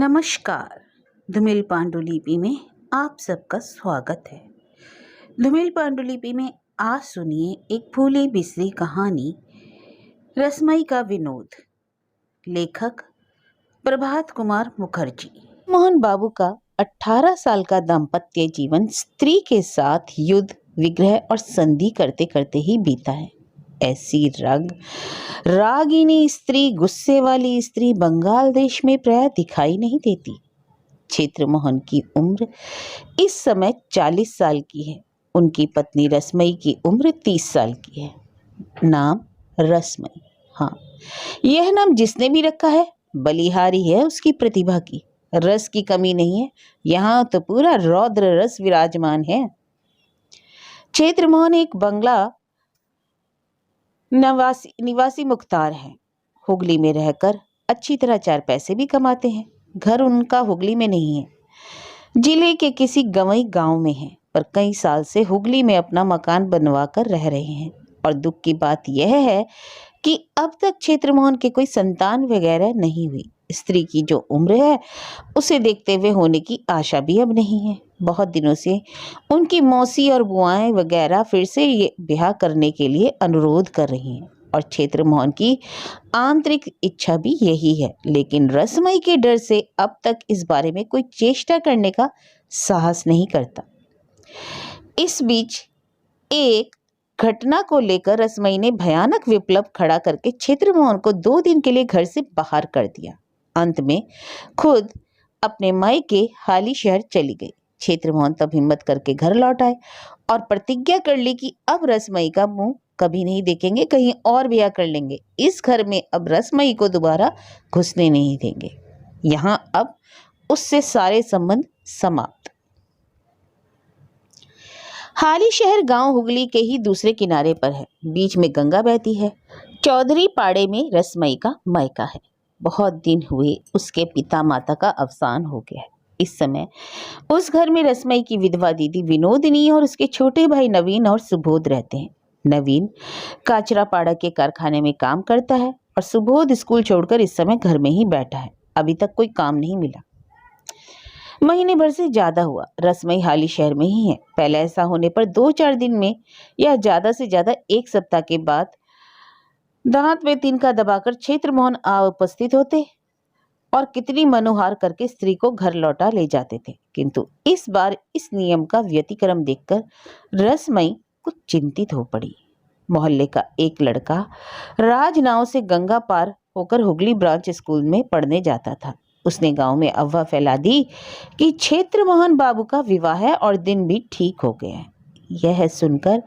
नमस्कार। धूमिल पांडुलिपि में आप सबका स्वागत है। धूमिल पांडुलिपि में आज सुनिए एक भूली बिसरी कहानी, रसमई का विनोद। लेखक प्रभात कुमार मुखर्जी। मोहन बाबू का 18 साल का दाम्पत्य जीवन स्त्री के साथ युद्ध, विग्रह और संधि करते करते ही बीता है। ऐसी रागिनी स्त्री, गुस्से वाली स्त्री बंगाल देश में प्राय दिखाई नहीं देती। क्षेत्रमोहन की उम्र इस समय 40 साल की है। उनकी पत्नी रसमई की उम्र 30 साल की है। नाम रसमई। हाँ, यह नाम जिसने भी रखा है बलिहारी है उसकी प्रतिभा की। रस की कमी नहीं है, यहाँ तो पूरा रौद्र रस विराजमान है। क्षेत्रमोहन एक बंगला निवासी मुख्तार हैं। हुगली में रहकर अच्छी तरह 4 पैसे भी कमाते हैं। घर उनका हुगली में नहीं है, जिले के किसी गंवई गांव में है, पर कई साल से हुगली में अपना मकान बनवा कर रह रहे हैं। और दुख की बात यह है कि अब तक क्षेत्रमोहन के कोई संतान वगैरह नहीं हुई। स्त्री की जो उम्र है उसे देखते हुए होने की आशा भी अब नहीं है। बहुत दिनों से उनकी मौसी और बुआएं वगैरह फिर से ये ब्याह करने के लिए अनुरोध कर रही हैं और क्षेत्रमोहन की आंतरिक इच्छा भी यही है, लेकिन रसमई के डर से अब तक इस बारे में कोई चेष्टा करने का साहस नहीं करता। इस बीच एक घटना को लेकर रसमई ने भयानक विप्लव खड़ा करके क्षेत्रमोहन को 2 दिन के लिए घर से बाहर कर दिया। अंत में खुद अपने मायके हाली शहर चली गई। क्षेत्रमोहन तब हिम्मत करके घर लौट आए और प्रतिज्ञा कर ली कि अब रसमई का मुंह कभी नहीं देखेंगे, कहीं और ब्याह कर लेंगे। इस घर में अब रसमई को दोबारा घुसने नहीं देंगे। यहाँ अब उससे सारे संबंध समाप्त। हाली शहर गांव हुगली के ही दूसरे किनारे पर है। बीच में गंगा बहती है। चौधरी पाड़े में रसमई का मायका है। बहुत दिन हुए उसके पिता माता का अवसान हो गया है। इस समय उस घर में रसमई की विधवा दीदी विनोदिनी और उसके छोटे भाई नवीन और सुबोध रहते हैं। नवीन काचरापाड़ा के कारखाने में काम करता है और सुबोध स्कूल छोड़कर इस समय घर में ही बैठा है। अभी तक कोई काम नहीं मिला। महीने भर से ज्यादा हुआ रसमई हाली शहर में ही है। पहले ऐसा होने पर 2-4 दिन में या ज्यादा से ज्यादा 1 सप्ताह के बाद दांत में तिनका दबाकर क्षेत्रमोहन आ उपस्थित होते और कितनी मनोहार करके स्त्री को घर लौटा ले जाते थे। किंतु इस बार इस नियम का व्यतिक्रम देखकर रसमई कुछ चिंतित हो पड़ी। मोहल्ले का एक लड़का राजनाव से गंगा पार होकर हुगली ब्रांच स्कूल में पढ़ने जाता था। उसने गांव में अफवाह फैला दी कि क्षेत्रमोहन बाबू का विवाह है और दिन भी ठीक हो गया है। यह सुनकर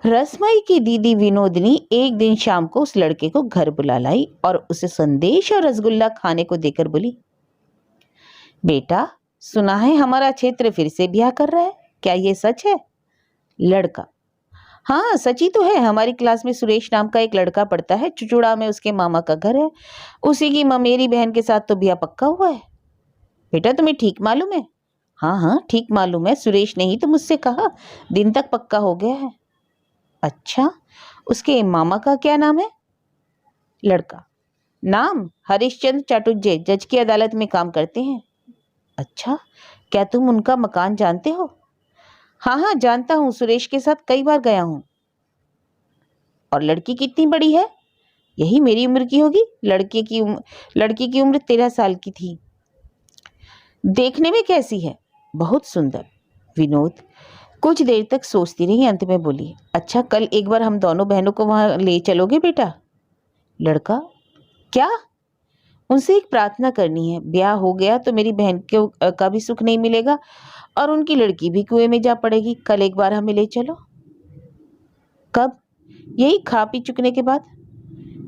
रसमई की दीदी विनोदिनी एक दिन शाम को उस लड़के को घर बुला लाई और उसे संदेश और रसगुल्ला खाने को देकर बोली, बेटा सुना है हमारा क्षेत्र फिर से ब्याह कर रहा है, क्या ये सच है? लड़का, हाँ सच ही तो है। हमारी क्लास में सुरेश नाम का एक लड़का पढ़ता है। चुचुड़ा में उसके मामा का घर है। उसी की ममेरी बहन के साथ तो ब्याह पक्का हुआ है। बेटा तुम्हें ठीक मालूम है? हाँ हाँ ठीक मालूम है। सुरेश ने ही तो मुझसे कहा, दिन तक पक्का हो गया है। अच्छा, उसके मामा का क्या नाम है? लड़का, नाम हरिश्चंद्र चाटुज्जे, जज की अदालत में काम करते हैं। अच्छा, क्या तुम उनका मकान जानते हो? हाँ हाँ जानता हूँ, सुरेश के साथ कई बार गया हूँ। और लड़की कितनी बड़ी है? यही मेरी उम्र की होगी। लड़की की उम्र 13 साल की थी। देखने में कैसी है? बहुत सुंदर। विनोद कुछ देर तक सोचती रही, अंत में बोली, अच्छा कल एक बार हम दोनों बहनों को वहां ले चलोगे बेटा? लड़का, क्या? उनसे एक प्रार्थना करनी है। ब्याह हो गया तो मेरी बहन का भी सुख नहीं मिलेगा और उनकी लड़की भी कुएं में जा पड़ेगी। कल एक बार हमें ले चलो। कब? यही खा पी चुकने के बाद।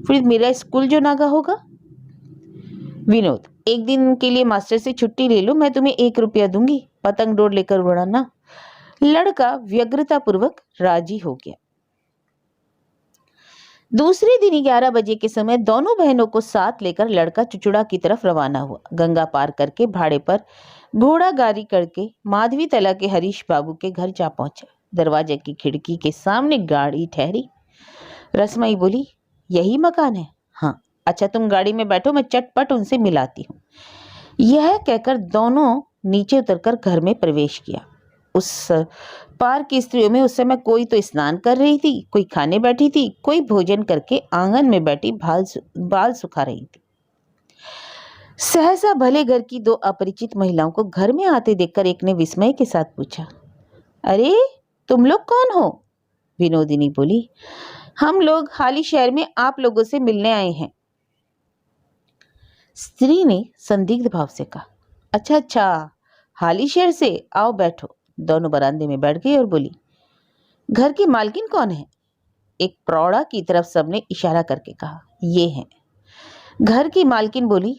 फिर मेरा स्कूल जो नागा होगा। विनोद, एक दिन के लिए मास्टर से छुट्टी ले लो, मैं तुम्हें 1 रुपया दूंगी। पतंग डोर लेकर उड़ाना। लड़का व्यग्रता पूर्वक राजी हो गया। दूसरे दिन 11 बजे के समय दोनों बहनों को साथ लेकर लड़का चुचुड़ा की तरफ रवाना हुआ। गंगा पार करके भाड़े पर घोड़ा गाड़ी करके माधवी तला के हरीश बाबू के घर जा पहुंचा। दरवाजे की खिड़की के सामने गाड़ी ठहरी। रसमई बोली, यही मकान है? हाँ। अच्छा तुम गाड़ी में बैठो, मैं चटपट उनसे मिलाती हूँ। यह कहकर दोनों नीचे उतरकर घर में प्रवेश किया। उस पार की स्त्रियों में उस समय कोई तो स्नान कर रही थी, कोई खाने बैठी थी, कोई भोजन करके आंगन में बैठी बाल सुखा रही थी। सहसा भले घर की दो अपरिचित महिलाओं को घर में आते देखकर एक ने विस्मय के साथ पूछा, अरे तुम लोग कौन हो? विनोदिनी बोली, हम लोग हाली शहर में आप लोगों से मिलने आए हैं। स्त्री ने संदिग्ध भाव से कहा, अच्छा अच्छा, हाली शहर से, आओ बैठो। दोनों बरामदे में बैठ गई और बोली, घर की मालकिन कौन है? एक प्रौढ़ा की तरफ सबने इशारा करके कहा, ये हैं। घर की मालकिन बोली,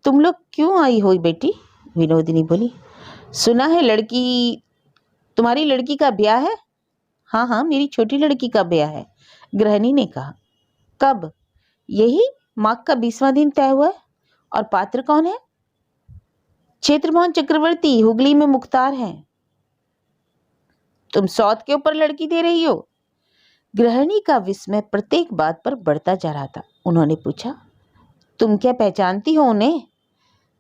तुम लोग क्यों आई हो बेटी? विनोदिनी बोली, सुना है तुम्हारी लड़की का ब्याह है। हाँ हाँ, मेरी छोटी लड़की का ब्याह है, गृहिणी ने कहा। कब? यही माघ का 20वां दिन तय हुआ है। और पात्र कौन है? क्षेत्रमोहन चक्रवर्ती, हुगली में मुख्तार हैं। तुम सौत के ऊपर लड़की दे रही हो? गृहिणी का विस्मय प्रत्येक बात पर बढ़ता जा रहा था। उन्होंने पूछा, तुम क्या पहचानती हो उन्हें?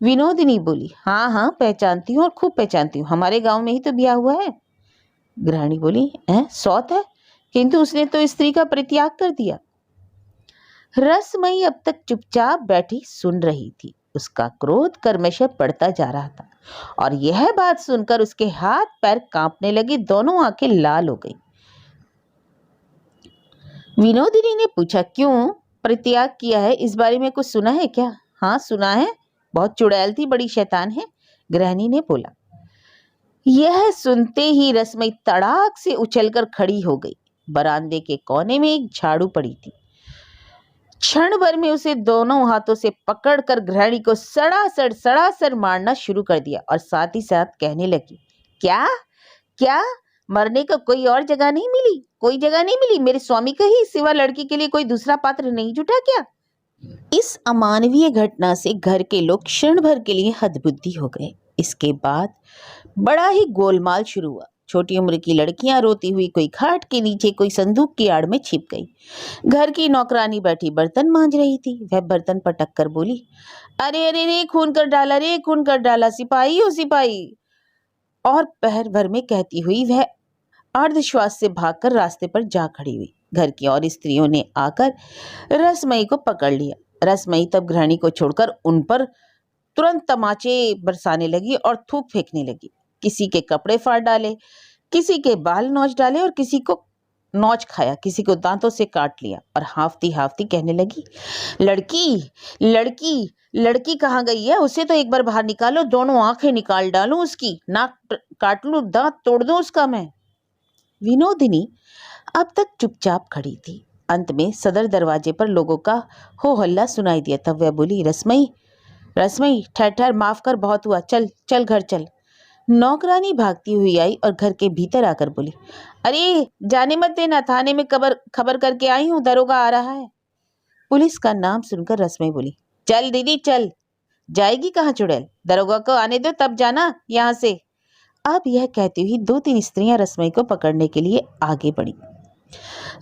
विनोदिनी बोली, हाँ हाँ पहचानती हूँ और खूब पहचानती हूँ, हमारे गांव में ही तो ब्याह हुआ है। गृहिणी बोली, सौत है, किंतु उसने तो स्त्री का परित्याग कर दिया। रसमयी अब तक चुपचाप बैठी सुन रही थी। उसका क्रोध क्रमशः बढ़ता जा रहा था और यह बात सुनकर उसके हाथ पैर कांपने लगे, दोनों आंखें लाल हो गई। विनोदिनी ने पूछा, क्यों परित्याग किया है? इस बारे में कुछ सुना है क्या? हाँ सुना है, बहुत चुड़ैल थी, बड़ी शैतान है, गृहिणी ने बोला। यह सुनते ही रसमई तड़ाक से उछलकर खड़ी हो गई। बरामदे के कोने में एक झाड़ू पड़ी थी। क्षण भर में उसे दोनों हाथों से पकड़कर गृहिणी को सड़ासड़ मारना शुरू कर दिया और साथ ही साथ कहने लगी, क्या क्या मरने का कोई और जगह नहीं मिली? कोई जगह नहीं मिली? मेरे स्वामी का ही सिवा लड़की के लिए कोई दूसरा पात्र नहीं जुटा क्या? इस अमानवीय घटना से घर के लोग क्षण भर के लिए हतबुद्धि हो गए। इसके बाद बड़ा ही गोलमाल शुरू हुआ। छोटी उम्र की लड़कियां रोती हुई कोई खाट के नीचे, कोई संदूक की आड़ में छिप गई। घर की नौकरानी बैठी बर्तन मांज रही थी। वह बर्तन पटक कर बोली, अरे अरे रे, खून कर डाला रे, खून कर डाला, सिपाही हो सिपाही। और पहर भर में कहती हुई वह अर्धश्वास से भागकर रास्ते पर जा खड़ी हुई। घर की और स्त्रियों ने आकर रसमई को पकड़ लिया। रसमई तब गृहिणी को छोड़कर उन पर तुरंत तमाचे बरसाने लगी और थूक फेंकने लगी। किसी के कपड़े फाड़ डाले, किसी के बाल नोच डाले और किसी को नोच खाया, किसी को दांतों से काट लिया और हाफती हाफती कहने लगी, लड़की लड़की लड़की कहाँ गई है? उसे तो एक बार बाहर निकालो, दोनों आंखें निकाल डालूं उसकी, नाक काट लूं, दांत तोड़ दूं उसका मैं। विनोदिनी अब तक चुपचाप खड़ी थी। अंत में सदर दरवाजे पर लोगों का हो हल्ला सुनाई दिया। तब वह बोली, रसमई रसमई ठहर ठहर, माफ कर, बहुत हुआ, चल चल घर चल। नौकरानी भागती हुई आई और घर के भीतर आकर बोली, अरे जाने मत देना, थाने में खबर करके आई हूँ, दरोगा आ रहा है। पुलिस का नाम सुनकर रसमई बोली, चल दीदी चल। जाएगी कहाँ चुड़ैल? दरोगा को आने दो तब जाना यहाँ से। अब यह कहती हुई 2-3 स्त्रियां रसमई को पकड़ने के लिए आगे बढ़ी।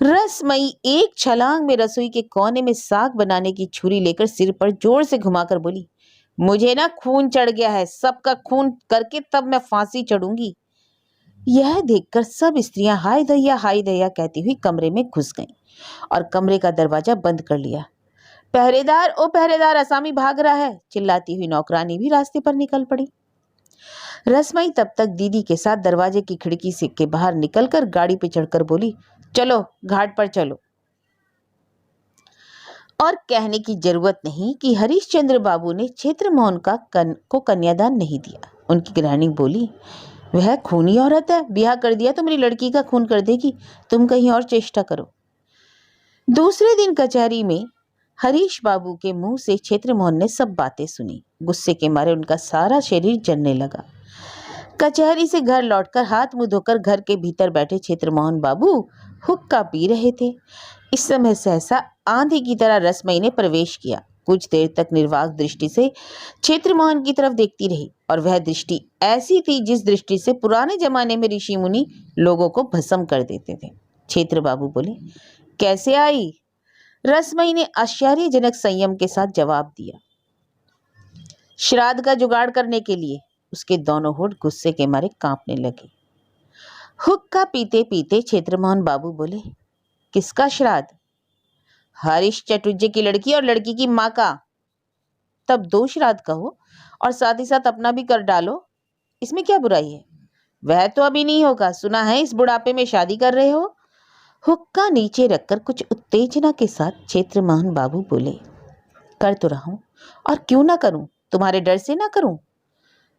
रसमई एक छलांग में रसोई के कोने में साग बनाने की छुरी लेकर सिर पर जोर से घुमाकर बोली, मुझे ना खून चढ़ गया है, सबका खून करके तब मैं फांसी चढ़ूंगी। यह देखकर सब स्त्रियां हाय दैया कहती हुई कमरे में घुस गईं और कमरे का दरवाजा बंद कर लिया। पहरेदार, ओ पहरेदार, असामी भाग रहा है, चिल्लाती हुई नौकरानी भी रास्ते पर निकल पड़ी। रसमई तब तक दीदी के साथ दरवाजे की खिड़की से के बाहर निकलकर गाड़ी पे चढ़कर बोली, चलो घाट पर चलो। और कहने की जरूरत नहीं कि हरिश्चंद्र बाबू ने क्षेत्रमोहन को कन्यादान नहीं दिया। उनकी गृहिणी बोली, वह खूनी औरत है, ब्याह कर दिया तो मेरी लड़की का खून कर देगी, तुम कहीं और चेष्टा करो। दूसरे दिन कचहरी में हरीश बाबू के मुंह से क्षेत्रमोहन ने सब बातें सुनी। गुस्से के मारे उनका सारा शरीर जलने लगा। कचहरी से घर लौटकर हाथ मुंह धोकर घर के भीतर बैठे क्षेत्रमोहन बाबू हुक्का पी रहे थे। इस समय सहसा आंधी की तरह रसमई ने प्रवेश किया। कुछ देर तक निर्वाक दृष्टि से क्षेत्रमोहन की तरफ देखती रही और वह दृष्टि ऐसी थी जिस दृष्टि से पुराने जमाने में ऋषि मुनि लोगों को भस्म कर देते थे। क्षेत्र बाबू बोले, कैसे आई? रसमई ने आश्चर्यजनक संयम के साथ जवाब दिया, श्राद्ध का जुगाड़ करने के लिए। उसके दोनों होठ गुस्से के मारे कांपने लगे। हुक्का पीते पीते क्षेत्रमोहन बाबू बोले, किसका श्राद्ध? हरीश चटुर्जे की लड़की और लड़की की माँ का। तब 2 श्राद्ध कहो और साथ ही साथ अपना भी कर डालो, इसमें क्या बुराई है? वह तो अभी नहीं होगा, सुना है इस बुढ़ापे में शादी कर रहे हो। हुक्का नीचे रखकर कुछ उत्तेजना के साथ क्षेत्रमोहन बाबू बोले, कर तो रहा हूं, और क्यों ना करूं, तुम्हारे डर से ना करूं?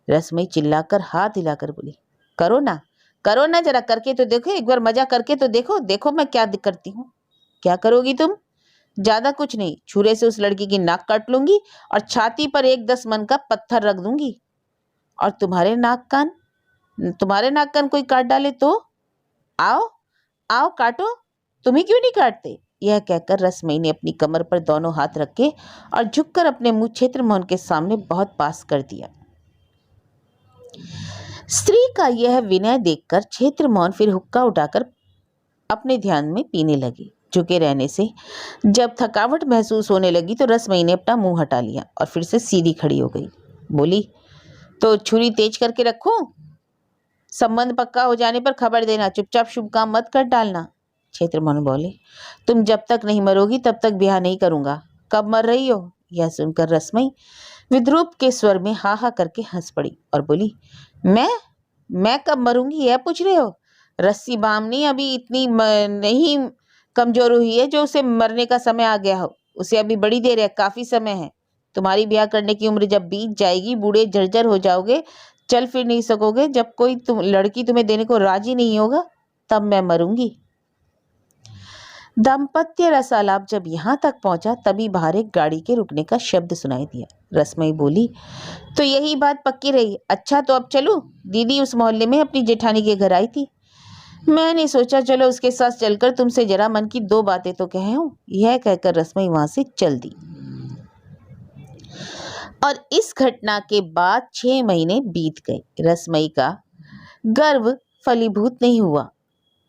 रसमई चिल्लाकर हाथ हिलाकर बोली, करो ना, करो ना, जरा करके तो देखो, एक बार मजा करके तो देखो, देखो मैं क्या करती हूँ। क्या करोगी तुम? ज्यादा कुछ नहीं, छुरे से उस लड़की की नाक काट लूंगी और छाती पर 1-10 मन का पत्थर रख दूंगी। और तुम्हारे नाक कान कोई काट डाले तो? आओ आओ काटो, तुम्हें क्यों नहीं काटते? यह कहकर रसमई ने अपनी कमर पर दोनों हाथ रखे और झुककर अपने मुंह क्षेत्रमोहन के सामने बहुत पास कर दिया। स्त्री का यह विनय देखकर क्षेत्रमोहन फिर हुक्का उठाकर अपने ध्यान में पीने लगी। झुके रहने से जब थकावट महसूस होने लगी तो रसमई ने अपना मुंह हटा लिया और फिर से सीधी खड़ी हो गई। बोली, तो छुरी तेज करके रखूं? संबंध पक्का हो जाने पर खबर देना, चुपचाप शुभ काम मत कर डालना। क्षेत्रमोहन बोले, तुम जब तक नहीं मरोगी तब तक ब्याह नहीं करूंगा। कब मर रही हो? यह सुनकर रसमई विद्रूप के स्वर में हा हा करके हंस पड़ी और बोली, मैं कब मरूंगी यह पूछ रहे हो? रस्सी बामनी अभी इतनी नहीं कमजोर हुई है जो उसे मरने का समय आ गया हो। उसे अभी बड़ी देर है, काफी समय है। तुम्हारी ब्याह करने की उम्र जब बीत जाएगी, बूढ़े जर्जर हो जाओगे, चल फिर नहीं सकोगे, जब कोई लड़की तुम्हें देने को राजी नहीं होगा, तब मैं मरूंगी। दाम्पत्य रसालाप जब यहाँ तक पहुंचा तभी बाहर एक गाड़ी के रुकने का शब्द सुनाई दिया। रसमई बोली, तो यही बात पक्की रही। अच्छा तो अब चलूं? दीदी उस मोहल्ले में अपनी जेठानी के घर आई थी, मैंने सोचा चलो उसके साथ चलकर तुमसे जरा मन की 2 बातें तो कहे हूं। यह कहकर रसमई वहां से चल दी। और इस घटना के बाद 6 महीने बीत गए। रसमई का गर्व फलीभूत नहीं हुआ।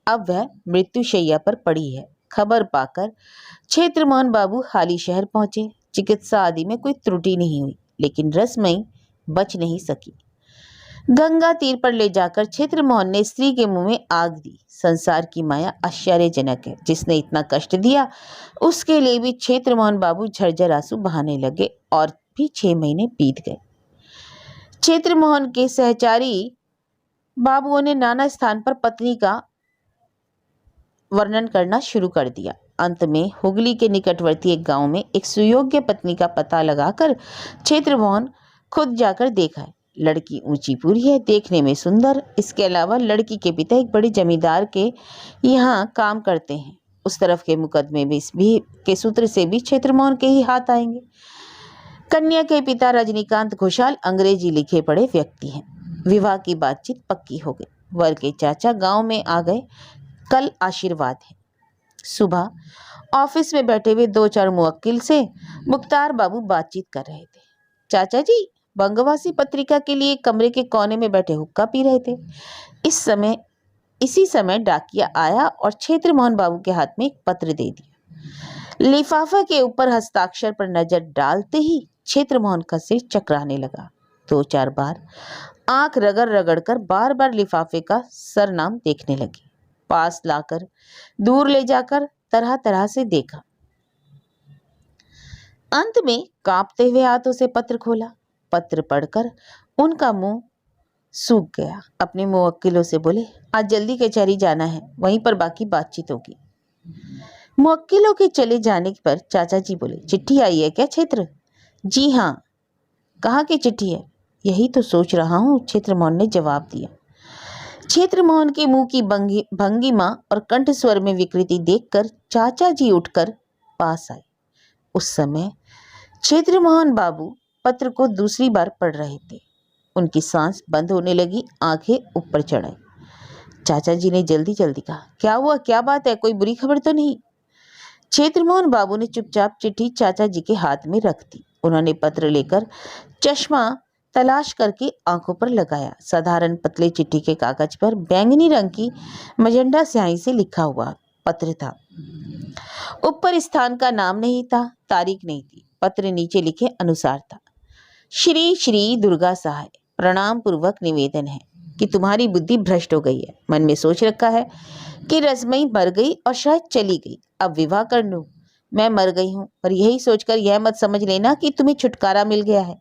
अब वह मृत्युशैया पर पड़ी है। खबर पाकर क्षेत्रमोहन बाबू हाली शहर पहुंचे। चिकित्सा आदि में कोई त्रुटि नहीं हुई, लेकिन रसमई बच नहीं सकी। गंगा तीर पर ले जाकर क्षेत्रमोहन ने स्त्री के मुंह में आग दी। संसार की माया आश्चर्यजनक है। जिसने इतना कष्ट दिया उसके लिए भी क्षेत्रमोहन बाबू झरझर आंसू बहाने लगे और भी 6 महीने बीत गए। क्षेत्रमोहन के सहचारी बाबुओं ने नाना स्थान पर पत्नी का वर्णन करना शुरू कर दिया। अंत में हुगली के निकटवर्ती एक गांव में एक सुयोग्य पत्नी का पता लगाकर क्षेत्रमोहन खुद जाकर देखा है। लड़की ऊंची पूरी है, देखने में सुंदर। इसके अलावा लड़की के पिता एक बड़े जमींदार के यहाँ काम करते हैं। उस तरफ के मुकदमे में भी के सूत्र से भी क्षेत्रमोहन के ही हाथ आएंगे। कन्या के पिता रजनीकांत घोषाल अंग्रेजी लिखे पढ़े व्यक्ति हैं। विवाह की बातचीत पक्की हो गई। वर के चाचा गांव में आ गए। कल आशीर्वाद है। सुबह ऑफिस में बैठे हुए 2-4 मुवक्किल से मुख्तार बाबू बातचीत कर रहे थे। चाचा जी बंगवासी पत्रिका के लिए कमरे के कोने में बैठे हुक्का पी रहे थे। इसी समय डाकिया आया और क्षेत्रमोहन बाबू के हाथ में एक पत्र दे दिया। लिफाफा के ऊपर हस्ताक्षर पर नजर डालते ही क्षेत्रमोहन का सिर चकराने लगा। 2-4 बार आंख रगड़ रगड़ कर बार बार लिफाफे का सरनाम देखने लगे। पास लाकर दूर ले जाकर तरह तरह से देखा। अंत में कांपते हुए हाथों से पत्र खोला। पत्र पढ़कर उनका मुंह सूख गया। अपने मुवक्किलों से बोले, आज जल्दी कचहरी जाना है, वहीं पर बाकी बातचीत होगी। मुवक्किलों के चले जाने पर चाचा जी बोले, चिट्ठी आई है क्या क्षेत्र? जी हाँ। कहाँ की चिट्ठी है? यही तो सोच रहा हूँ, क्षेत्रमोहन ने जवाब दिया। क्षेत्रमोहन के मुंह की भंगिमा और कंठ स्वर में विकृति देखकर चाचा जी उठकर पास आए। उस समय क्षेत्रमोहन बाबू पत्र को दूसरी बार पढ़ रहे थे। उनकी सांस बंद होने लगी, आंखें ऊपर चढ़ आई। चाचा जी ने जल्दी जल्दी कहा, क्या हुआ, क्या बात है, कोई बुरी खबर तो नहीं? क्षेत्रमोहन बाबू ने चुपचाप चिट्ठी चाचा जी के हाथ में रख दी। उन्होंने पत्र लेकर चश्मा तलाश करके आंखों पर लगाया। साधारण पतले चिट्ठी के कागज पर बैंगनी रंग की मजेंडा स्याही से लिखा हुआ पत्र था। ऊपर स्थान का नाम नहीं था, तारीख नहीं थी। पत्र नीचे लिखे अनुसार था, श्री श्री दुर्गा सहाय, प्रणाम पूर्वक निवेदन है कि तुम्हारी बुद्धि भ्रष्ट हो गई है। मन में सोच रखा है कि रसमई मर गई और शायद चली गई, अब विवाह कर लूं। मैं मर गई हूं, पर यही सोचकर यह मत समझ लेना कि तुम्हें छुटकारा मिल गया है।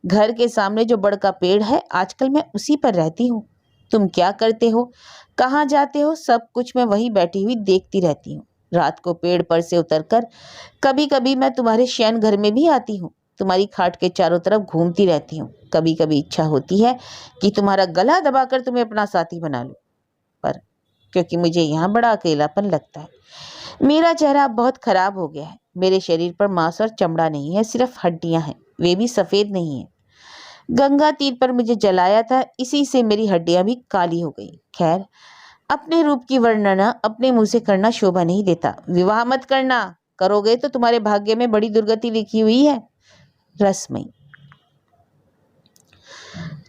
घर के सामने जो बड़ का पेड़ है, आजकल मैं उसी पर रहती हूँ। तुम क्या करते हो, कहाँ जाते हो, सब कुछ मैं वहीं बैठी हुई देखती रहती हूँ। रात को पेड़ पर से उतरकर कभी कभी मैं तुम्हारे शयन घर में भी आती हूँ। तुम्हारी खाट के चारों तरफ घूमती रहती हूँ। कभी कभी इच्छा होती है कि तुम्हारा गला दबाकर तुम्हें अपना साथी बना लूं, पर क्योंकि मुझे यहाँ बड़ा अकेलापन लगता है। मेरा चेहरा अब बहुत खराब हो गया है। मेरे शरीर पर मांस और चमड़ा नहीं है, सिर्फ हड्डियां हैं, वे भी सफेद नहीं है। गंगा तीर पर मुझे जलाया था, इसी से मेरी हड्डियां भी काली हो गई। खैर, अपने रूप की वर्णना अपने मुंह से करना शोभा नहीं देता। विवाह मत करना, करोगे तो तुम्हारे भाग्य में बड़ी दुर्गति लिखी हुई है। रसमई।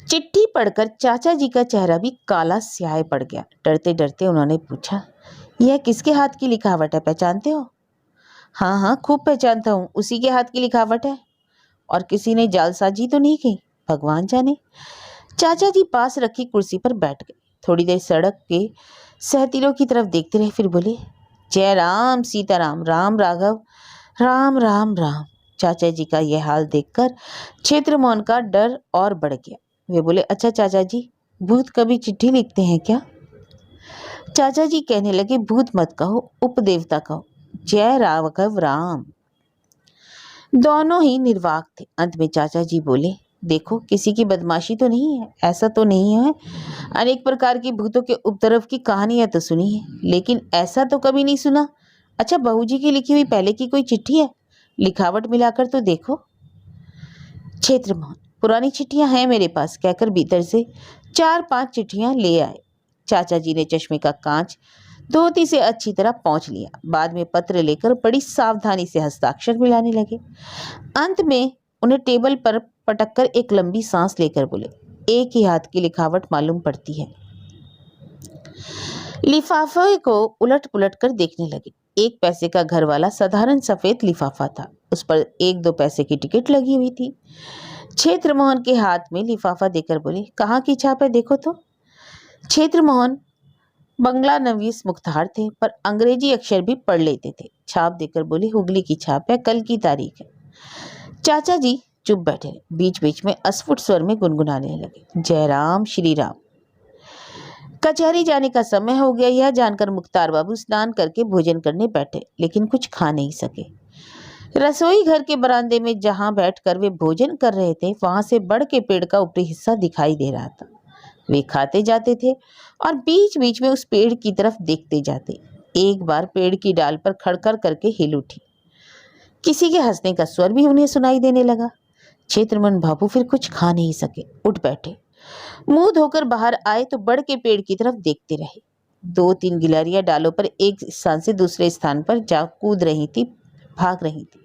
चिट्ठी पढ़कर चाचा जी का चेहरा भी काला स्याह पड़ गया। डरते डरते उन्होंने पूछा, यह किसके हाथ की लिखावट है, पहचानते हो? हाँ हाँ, खूब पहचानता हूँ, उसी के हाथ की लिखावट है। और किसी ने जालसाजी तो नहीं की? भगवान जाने। चाचा जी पास रखी कुर्सी पर बैठ गए। थोड़ी देर सड़क के सहतीरों की तरफ देखते रहे, फिर बोले, जय राम सीताराम, राम राघव, राम राम राम। चाचा जी का यह हाल देखकर क्षेत्रमोहन का डर और बढ़ गया। वे बोले, अच्छा चाचा जी, भूत कभी चिट्ठी लिखते हैं क्या? चाचा जी कहने लगे, भूत मत कहो, उपदेवता कहो, जय राघव राम। दोनों ही निर्वाक थे। अंत में चाचा जी बोले, देखो किसी की बदमाशी तो नहीं है, ऐसा तो नहीं है। अनेक प्रकार की भूतों के उपद्रव की कहानियां तो सुनी है, लेकिन ऐसा तो कभी नहीं सुना। अच्छा, बहू जी की लिखी हुई पहले की कोई चिट्ठी है? लिखावट मिलाकर तो देखो। क्षेत्रमोहन, पुरानी चिट्ठियां हैं मेरे पास, कहकर भीतर से 4-5 चिट्ठियां ले आए। चाचा जी ने चश्मे का कांच धोती से अच्छी तरह पोंछ लिया। बाद में पत्र लेकर बड़ी सावधानी से हस्ताक्षर मिलाने लगे। अंत में उन्हें टेबल पर पटककर एक लंबी सांस लेकर बोले, एक ही हाथ की लिखावट मालूम पड़ती है। लिफाफे को उलट पुलट कर देखने लगे। 1 पैसे का घर वाला साधारण सफेद लिफाफा था। उस पर 1-2 पैसे की टिकट लगी हुई थी। क्षेत्रमोहन के हाथ में लिफाफा देकर बोले, कहाँ की छाप है, देखो तो। क्षेत्रमोहन बंगला नवीस मुख्तार थे, पर अंग्रेजी अक्षर भी पढ़ लेते थे। छाप देकर बोले, हुगली की छाप है, कल की तारीख है। चाचा जी चुप बैठे रहे। बीच बीच में अस्फुट स्वर में गुनगुनाने लगे, जय राम श्री राम। कचहरी जाने का समय हो गया, यह जानकर मुख्तार बाबू स्नान करके भोजन करने बैठे, लेकिन कुछ खा नहीं सके। रसोई घर के बरामदे में जहां बैठकर वे भोजन कर रहे थे, वहां से बड़ के पेड़ का ऊपरी हिस्सा दिखाई दे रहा था। वे खाते जाते थे और बीच बीच में उस पेड़ की तरफ देखते जाते। एक बार पेड़ की डाल पर खड़खड़ करके हिल उठी। किसी के हंसने का स्वर भी उन्हें सुनाई देने लगा। क्षेत्रमोहन बाबू फिर कुछ खा नहीं सके, उठ बैठे। मुंह धोकर बाहर आए तो बड़ के पेड़ की तरफ देखते रहे। 2-3 गिलहरियां डालों पर एक स्थान से दूसरे स्थान पर जा कूद रही थी, भाग रही थी।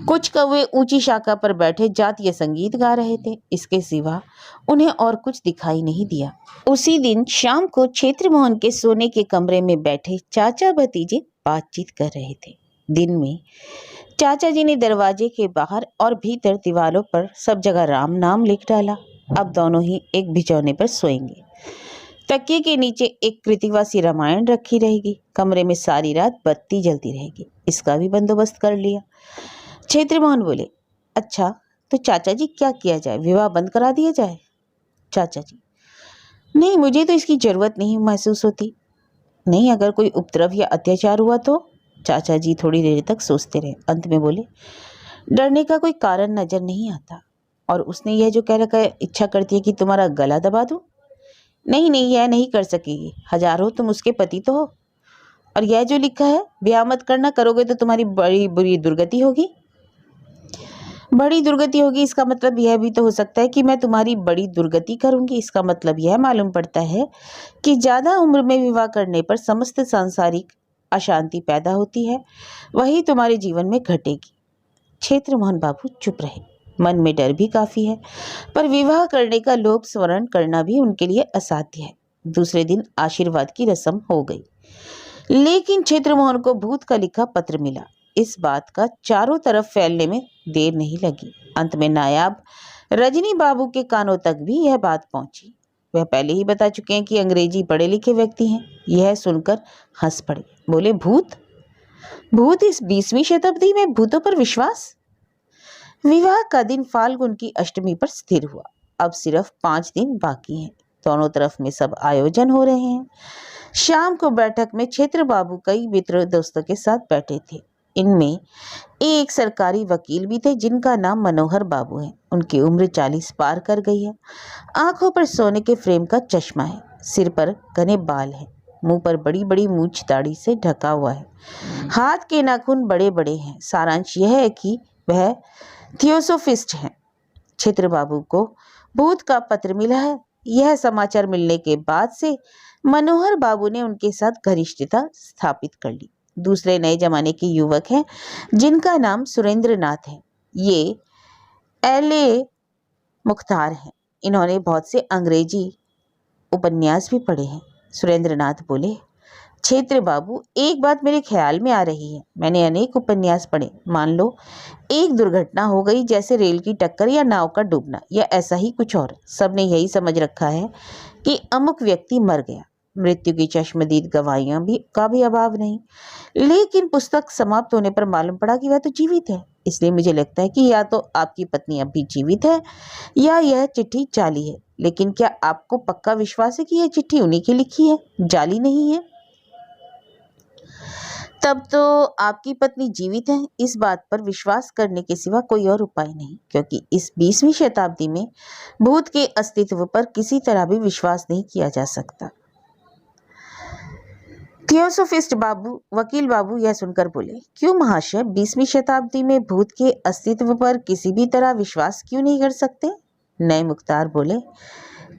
कुछ कौवे ऊंची शाखा पर बैठे जातीय संगीत गा रहे थे। इसके सिवा उन्हें और कुछ दिखाई नहीं दिया। उसी दिन शाम को क्षेत्रमोहन के सोने के कमरे में बैठे चाचा भतीजे बातचीत कर रहे थे। दिन में चाचा जी ने दरवाजे के बाहर और भीतर दीवारों पर सब जगह राम नाम लिख डाला। अब दोनों ही एक बिछौने पर सोएंगे। तकिए के नीचे एक कृतिवासी रामायण रखी रहेगी। कमरे में सारी रात बत्ती जलती रहेगी। इसका भी बंदोबस्त कर लिया। क्षेत्रमोहन बोले, अच्छा तो चाचा जी क्या किया जाए, विवाह बंद करा दिया जाए? चाचा जी, नहीं, मुझे तो इसकी जरूरत नहीं महसूस होती। नहीं, अगर कोई उपद्रव या अत्याचार हुआ तो? चाचा जी थोड़ी देर तक सोचते रहे। अंत में बोले, डरने का कोई कारण नजर नहीं आता। और उसने यह जो कह रखा है, इच्छा करती है कि तुम्हारा गला दबा दूं? नहीं नहीं, यह नहीं कर सकेगी। हजारों तुम उसके पति तो हो। और यह जो लिखा है, ब्याह मत करना, करोगे तो तुम्हारी बड़ी बुरी दुर्गति होगी। बड़ी दुर्गति होगी, इसका मतलब यह भी तो हो सकता है कि मैं तुम्हारी बड़ी दुर्गति करूंगी। इसका मतलब यह मालूम पड़ता है कि ज्यादा उम्र में विवाह करने पर समस्त सांसारिक अशांति पैदा होती है, वही तुम्हारे जीवन में घटेगी। क्षेत्रमोहन बाबू चुप रहे। मन में डर भी काफी है, पर विवाह करने का लोभ स्मरण करना भी उनके लिए असाध्य है। दूसरे दिन आशीर्वाद की रस्म हो गई, लेकिन क्षेत्रमोहन को भूत का लिखा पत्र मिला। इस बात का चारों तरफ फैलने में देर नहीं लगी। अंत में नायाब रजनी बाबू के कानों तक भी यह बात पहुंची। वह पहले ही बता चुके हैं कि अंग्रेजी पढ़े लिखे व्यक्ति हैं। यह सुनकर हंस पड़े, बोले भूत? भूत इस 20वीं शताब्दी में भूतों पर विश्वास? विवाह का दिन फाल्गुन की अष्टमी पर स्थिर हुआ। अब सिर्फ 5 दिन बाकी हैं। दोनों तरफ में सब आयोजन हो रहे हैं। शाम को बैठक में क्षेत्र बाबू कई मित्र दोस्तों के साथ बैठे थे। इनमें एक सरकारी वकील भी थे जिनका नाम मनोहर बाबू है। उनकी उम्र 40 पार कर गई है। आंखों पर सोने के फ्रेम का चश्मा है। सिर पर घने बाल है। मुंह पर बड़ी बड़ी मूछ दाढ़ी से ढका हुआ है। हाथ के नाखून बड़े बड़े हैं। सारांश यह है कि वह थियोसोफिस्ट हैं। क्षेत्र बाबू को भूत का पत्र मिला है। यह समाचार मिलने के बाद से मनोहर बाबू ने उनके साथ घनिष्ठता स्थापित कर ली। दूसरे नए जमाने के युवक हैं जिनका नाम सुरेंद्र नाथ है। ये एल.ए. मुख्तार हैं। इन्होंने बहुत से अंग्रेजी उपन्यास भी पढ़े हैं। सुरेंद्र नाथ बोले, क्षेत्र बाबू, एक बात मेरे ख्याल में आ रही है। मैंने अनेक उपन्यास पढ़े। मान लो एक दुर्घटना हो गई, जैसे रेल की टक्कर या नाव का डूबना या ऐसा ही कुछ और। सबने यही समझ रखा है कि अमुक व्यक्ति मर गया। मृत्यु की चश्मदीद गवाहियां का भी अभाव नहीं। लेकिन पुस्तक समाप्त होने पर मालूम पड़ा कि वह तो जीवित है। इसलिए मुझे लगता है कि या तो आपकी पत्नी अब भी जीवित है या यह चिट्ठी जाली है। लेकिन क्या आपको पक्का विश्वास है कि यह चिट्ठी उन्हीं की लिखी है, जाली नहीं है? तब तो आपकी पत्नी जीवित है। इस बात पर विश्वास करने के सिवा कोई और उपाय नहीं, क्योंकि इस 20वीं शताब्दी में भूत के अस्तित्व पर किसी तरह भी विश्वास नहीं किया जा सकता। थियोसोफिस्ट बाबू, वकील बाबू यह सुनकर बोले, क्यों महाशय, 20वीं शताब्दी में भूत के अस्तित्व पर किसी भी तरह विश्वास क्यों नहीं कर सकते? नए मुख्तार बोले,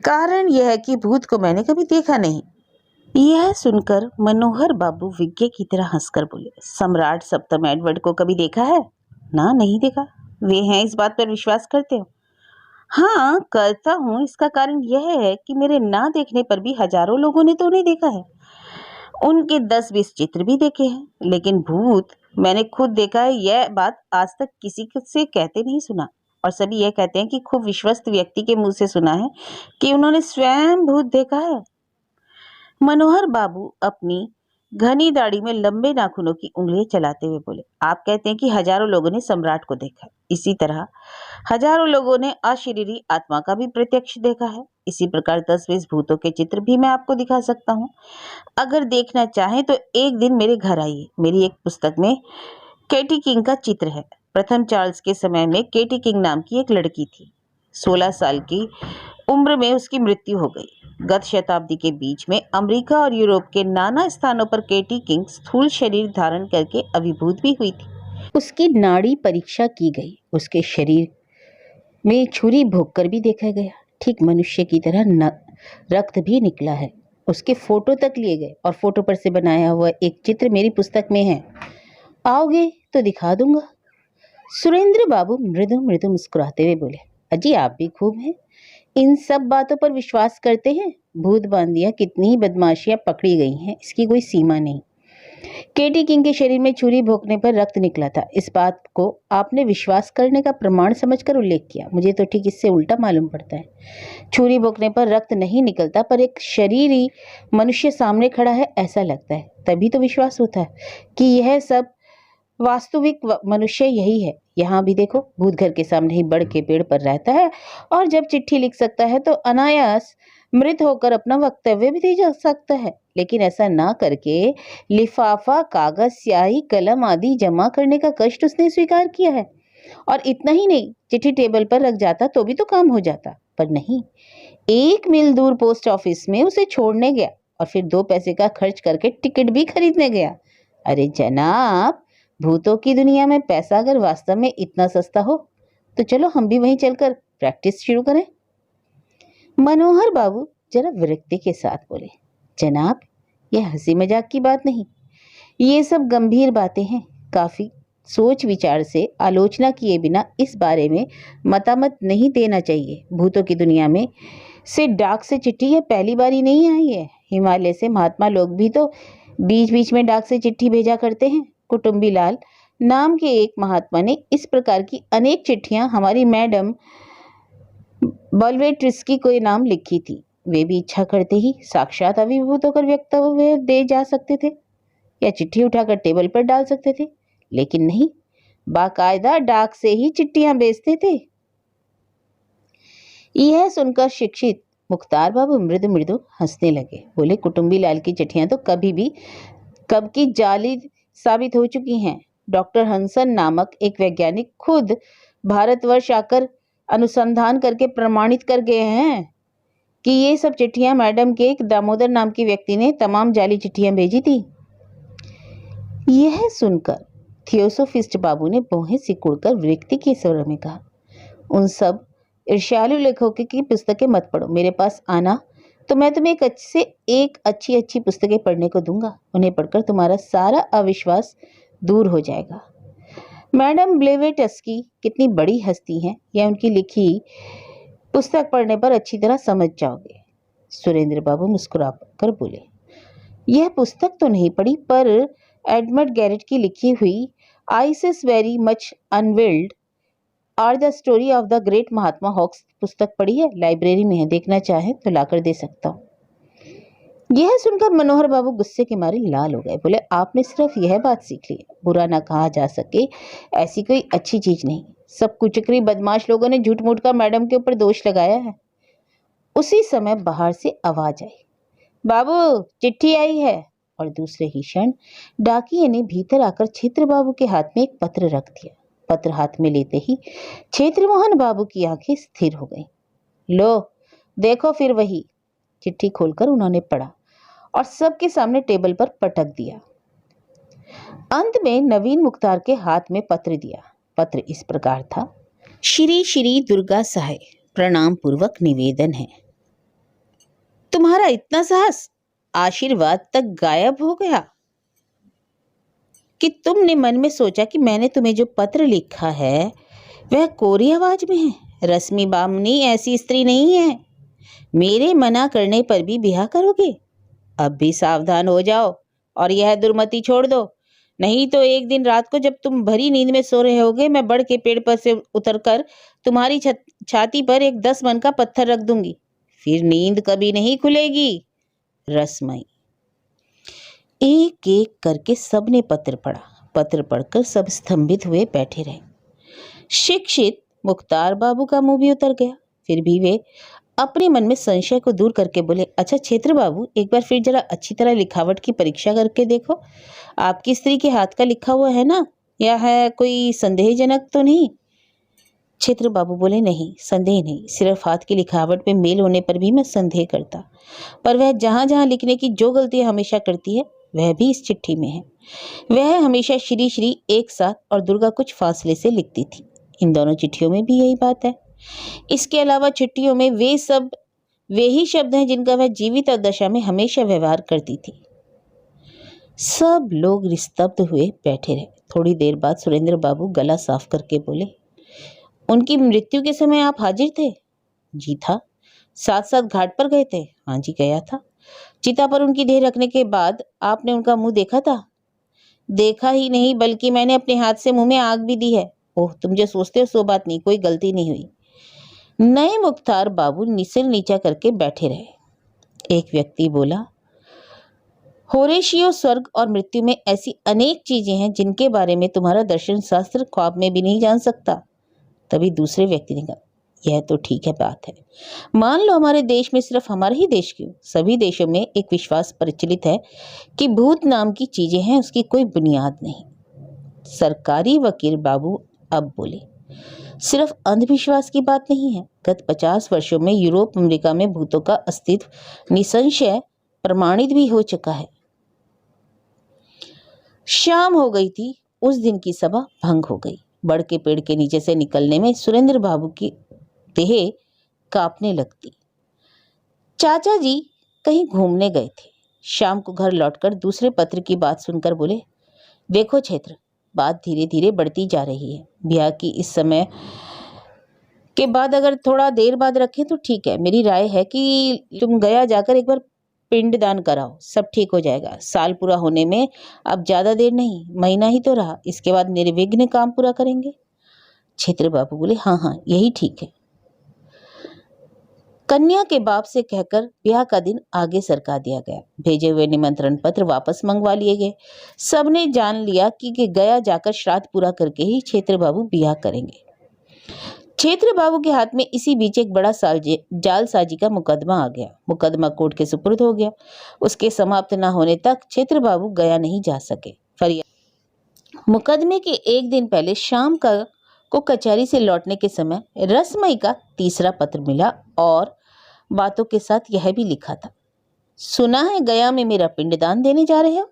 कारण यह है कि भूत को मैंने कभी देखा नहीं। यह सुनकर मनोहर बाबू विज्ञ की तरह हंसकर बोले, सम्राट सप्तम एडवर्ड को कभी देखा है? ना, नहीं देखा। वे हैं इस बात पर विश्वास करते हो? हाँ, करता हूँ। इसका कारण यह है कि मेरे ना देखने पर भी हजारों लोगों ने तो उन्हें देखा है। उनके 10-20 चित्र भी देखे हैं, लेकिन भूत मैंने खुद देखा है, यह बात आज तक किसी से कहते नहीं सुना। और सभी यह कहते हैं कि खूब विश्वस्त व्यक्ति के मुंह से सुना है कि उन्होंने स्वयं भूत देखा है। मनोहर बाबू अपनी घनी दाढ़ी में लंबे नाखूनों की उंगलियां चलाते हुए बोले, आप कहते हैं कि हजारों लोगों ने सम्राट को देखा है। इसी तरह हजारों लोगों ने अशरीरी आत्मा का भी प्रत्यक्ष देखा है। इसी प्रकार 10-20 भूतों के चित्र भी मैं आपको दिखा सकता हूँ। अगर देखना चाहें तो एक दिन मेरे घर आइए। मेरी एक पुस्तक में केटी किंग का चित्र है। प्रथम चार्ल्स के समय में केटी किंग नाम की एक लड़की थी। 16 साल की उम्र में उसकी मृत्यु हो गई। गत शताब्दी के बीच में अमेरिका और यूरोप के नाना स्थानों पर केटी किंग स्थूल शरीर धारण करके अभिभूत भी हुई थी। उसकी नाड़ी परीक्षा की गई। उसके शरीर में छुरी भोंककर भी देखा गया। ठीक मनुष्य की तरह रक्त भी निकला है। उसके फोटो तक लिए गए और फोटो पर से बनाया हुआ एक चित्र मेरी पुस्तक में है। आओगे तो दिखा दूंगा। सुरेंद्र बाबू मृदु मृदु मुस्कुराते हुए बोले, अजी आप भी खूब हैं। इन सब बातों पर विश्वास करते हैं। भूत बांधियां कितनी ही बदमाशियां पकड़ी गई हैं, इसकी कोई सीमा नहीं। केटी किंग के शरीर में छुरी भोंकने पर रक्त निकला था। इस बात को आपने विश्वास करने का प्रमाण समझकर उल्लेख किया। मुझे तो ठीक इससे उल्टा मालूम पड़ता है। छुरी भोंकने पर रक्त नहीं निकलता, पर एक शरीरी मनुष्य सामने खड़ा है ऐसा लगता है। तभी तो विश्वास होता है कि यह सब वास्तविक मनुष्य यही है। यहाँ भी देखो, भूत घर के सामने ही बड़ के पेड़ पर रहता है और जब चिट्ठी लिख सकता है तो अनायास मृत होकर अपना वक्तव्य भी दे जा सकता है। लेकिन ऐसा ना करके लिफाफा, कागज, स्याही, कलम आदि जमा करने का कष्ट उसने स्वीकार किया है। और इतना ही नहीं, चिट्ठी टेबल पर रख जाता तो भी तो काम हो जाता, पर नहीं, 1 मील दूर पोस्ट ऑफिस में उसे छोड़ने गया और फिर 2 पैसे का खर्च करके टिकट भी खरीदने गया। अरे जनाब, भूतों की दुनिया में पैसा अगर वास्तव में इतना सस्ता हो तो चलो हम भी वहीं चलकर प्रैक्टिस शुरू करें। मनोहर बाबू जरा विरक्ति के साथ बोले, जनाब, यह हंसी मजाक की बात नहीं, ये सब गंभीर बातें हैं। काफी सोच विचार से आलोचना किए बिना इस बारे में मतामत नहीं देना चाहिए। भूतों की दुनिया में से डाक से चिट्ठी यह पहली बार ही नहीं आई है। हिमालय से महात्मा लोग भी तो बीच बीच में डाक से चिट्ठी भेजा करते हैं। कुटुंबी लाल नाम के एक महात्मा ने इस प्रकार की अनेक चिट्ठियां हमारी मैडम बल्वेट्रिस्की कोई नाम लिखी थी। वे भी इच्छा करते ही साक्षात अभिभूत होकर वक्तव्य दे जा सकते थे या चिट्ठी उठाकर टेबल पर डाल सकते थे, लेकिन नहीं, बाकायदा डाक से ही चिट्ठियां भेजते थे। यह सुनकर शिक्षित मुख्तार बाबू मृदु मृदु हंसने लगे। बोले, कुटुंबी लाल की चिट्ठियां तो कब की जाली साबित हो चुकी हैं। डॉक्टर हंसन नामक एक वैज्ञानिक खुद भारतवर्ष आकर अनुसंधान करके प्रमाणित कर गए हैं कि ये सब चिट्ठियां मैडम के एक दामोदर नाम की व्यक्ति ने तमाम जाली चिट्ठियां भेजी थी। यह सुनकर थियोसोफिस्ट बाबू ने भौहें सिकुड़कर विरक्ति के स्वर में कहा, उन सब ईर्ष्यालु लेखकों की पुस्तकें मत पढ़ो। मेरे पास आना तो मैं तुम्हें एक अच्छी पुस्तकें पढ़ने को दूंगा। उन्हें पढ़कर तुम्हारा सारा अविश्वास दूर हो जाएगा। मैडम ब्लेवेटस्की कितनी बड़ी हस्ती हैं, यह उनकी लिखी पुस्तक पढ़ने पर अच्छी तरह समझ जाओगे। सुरेंद्र बाबू मुस्कुरा कर बोले, यह पुस्तक तो नहीं पढ़ी, पर एडमंड गैरेट की लिखी हुई ice is very much unveiled और the story of the great Mahatma hoax पुस्तक पढ़ी है, लाइब्रेरी में है, देखना चाहे तो लाकर दे सकता हूँ। यह सुनकर मनोहर बाबू गुस्से के मारे लाल हो गए। बोले, आपने सिर्फ यह बात सीख ली है, बुरा ना कहा जा सके ऐसी कोई अच्छी चीज नहीं। सब कुचक्री बदमाश लोगों ने झूठ मूठ का मैडम के ऊपर दोष लगाया है। उसी समय बाहर से आवाज आई, बाबू चिट्ठी आई है। और दूसरे ही क्षण डाकिये ने भीतर आकर क्षेत्र बाबू के हाथ में एक पत्र रख दिया। पत्र हाथ में लेते ही क्षेत्र मोहन बाबू की आंखें स्थिर हो गईं। लो देखो फिर वही। चिट्ठी खोलकर उन्होंने पढ़ा और सबके सामने टेबल पर पटक दिया। अंत में नवीन मुख्तार के हाथ में पत्र दिया। पत्र इस प्रकार था, श्री श्री दुर्गा सहाय, प्रणाम पूर्वक निवेदन है। तुम्हारा इतना साहस आशीर्वाद तक गायब हो गया कि तुमने मन में सोचा कि मैंने तुम्हें जो पत्र लिखा है वह कोरी आवाज में है। रश्मि बामनी ऐसी स्त्री नहीं है। मेरे मना करने पर भी ब्याह करोगे? अब भी सावधान हो जाओ और यह दुर्मति छोड़ दो, नहीं तो एक दिन रात को जब तुम भरी नींद में सो रहे होगे, मैं बड़ के पेड़ पर से उतरकर तुम्हारी छाती पर एक 10 मन का पत्थर रख दूंगी, फिर नींद कभी नहीं खुलेगी। रसमई। एक एक करके सबने पत्र पढ़ा। पत्र पढ़कर सब स्तंभित हुए बैठे रहे। शिक्षित मुख्तार बाबू का मुंह भी उतर गया। फिर भी वे अपने मन में संशय को दूर करके बोले, अच्छा क्षेत्र बाबू, एक बार फिर जरा अच्छी तरह लिखावट की परीक्षा करके देखो। आपकी स्त्री के हाथ का लिखा हुआ है ना, या है कोई संदेहजनक तो नहीं? क्षेत्र बाबू बोले, नहीं, संदेह नहीं, सिर्फ हाथ की लिखावट में मेल होने पर भी मैं संदेह करता, पर वह जहां जहां लिखने की जो गलतियां हमेशा करती है वह भी इस चिट्ठी में है। वह हमेशा श्री श्री एक साथ और दुर्गा कुछ फासले से लिखती थी। इन दोनों चिट्ठियों में भी यही बात है। इसके अलावा चिट्ठियों में वे ही शब्द हैं जिनका वह जीवित दशा में हमेशा व्यवहार करती थी। सब लोग निस्तब्ध हुए बैठे रहे। थोड़ी देर बाद सुरेंद्र बाबू गला साफ करके बोले, उनकी मृत्यु के समय आप हाजिर थे? जी था। साथ साथ घाट पर गए थे? हाँ जी, गया था। चिता पर उनकी देह रखने के बाद आपने उनका मुंह देखा था? देखा ही नहीं, बल्कि मैंने अपने हाथ से मुंह में आग भी दी है। ओह, तुम जो सोचते हो सो बात नहीं, कोई गलती नहीं हुई। नए मुख्तार बाबू निसिर नीचा करके बैठे रहे। एक व्यक्ति बोला, होरेशियो स्वर्ग और मृत्यु में ऐसी अनेक चीजें हैं जिनके बारे में तुम्हारा दर्शन शास्त्र ख्वाब में भी नहीं जान सकता। तभी दूसरे व्यक्ति ने कहा, यह तो ठीक है बात है। मान लो हमारे देश में, सिर्फ हमारे ही देश क्यों, सभी देशों में एक विश्वास प्रचलित है कि भूत नाम की चीजें हैं, उसकी कोई बुनियाद नहीं। सरकारी वकील बाबू अब बोले, सिर्फ अंधविश्वास की बात नहीं है। गत 50 वर्षों में यूरोप अमेरिका में भूतों का अस्तित्व निसंशय प्रमाणित भी हो चुका है। शाम हो गई थी। उस दिन की सभा भंग हो गई। बड़ के पेड़ के नीचे से निकलने में सुरेंद्र बाबू की देह कांपने लगती। चाचा जी कहीं घूमने गए थे। शाम को घर लौटकर दूसरे पत्र की बात सुनकर बोले, देखो क्षेत्र, बात धीरे धीरे बढ़ती जा रही है। ब्याह की इस समय के बाद अगर थोड़ा देर बाद रखें तो ठीक है। मेरी राय है कि तुम गया जाकर एक बार पिंडदान कराओ, सब ठीक हो जाएगा। साल पूरा होने में अब ज्यादा देर नहीं, महीना ही तो रहा, इसके बाद निर्विघ्न काम पूरा करेंगे। क्षेत्र बाबू बोले, हाँ हाँ, यही ठीक है। कन्या के बाप से कहकर ब्याह का दिन आगे सरका दिया गया। भेजे हुए निमंत्रण पत्र वापस मंगवा लिए गए। सबने जान लिया कि गया जाकर श्राद्ध पूरा करके ही क्षेत्र बाबू ब्याह करेंगे। क्षेत्र बाबू के हाथ में इसी बीच एक बड़ा जालसाजी का मुकदमा आ गया। मुकदमा कोर्ट के सुपुर्द हो गया। उसके समाप्त न होने तक क्षेत्र बाबू गया नहीं जा सके। फरियाद मुकदमे के एक दिन पहले शाम को कचहरी से लौटने के समय रसमई का तीसरा पत्र मिला और बातों के साथ यह भी लिखा था, सुना है गया में मेरा पिंडदान देने जा रहे हो।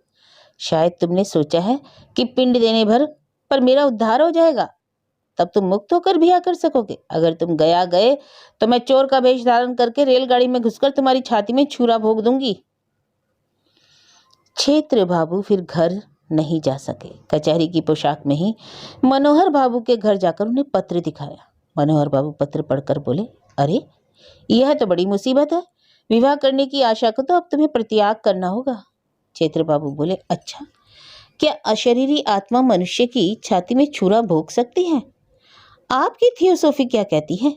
शायद तुमने सोचा है कि पिंड देने भर पर मेरा उद्धार हो जाएगा, तब तुम मुक्त होकर ब्याह कर सकोगे। अगर तुम गया गए तो मैं चोर का वेश धारण करके रेलगाड़ी में घुसकर तुम्हारी छाती में छुरा भोग दूंगी। क्षेत्र बाबू फिर घर नहीं जा सके। कचहरी की पोशाक में ही मनोहर बाबू के घर जाकर उन्हें पत्र दिखाया। मनोहर बाबू पत्र पढ़कर बोले, अरे यह तो बड़ी मुसीबत है। विवाह करने की आशा को तो अब तुम्हें परित्याग करना होगा। क्षेत्र बाबू बोले, अच्छा, क्या अशरीरी आत्मा मनुष्य की छाती में छुरा भोग सकती है? आपकी थियोसॉफी क्या कहती है?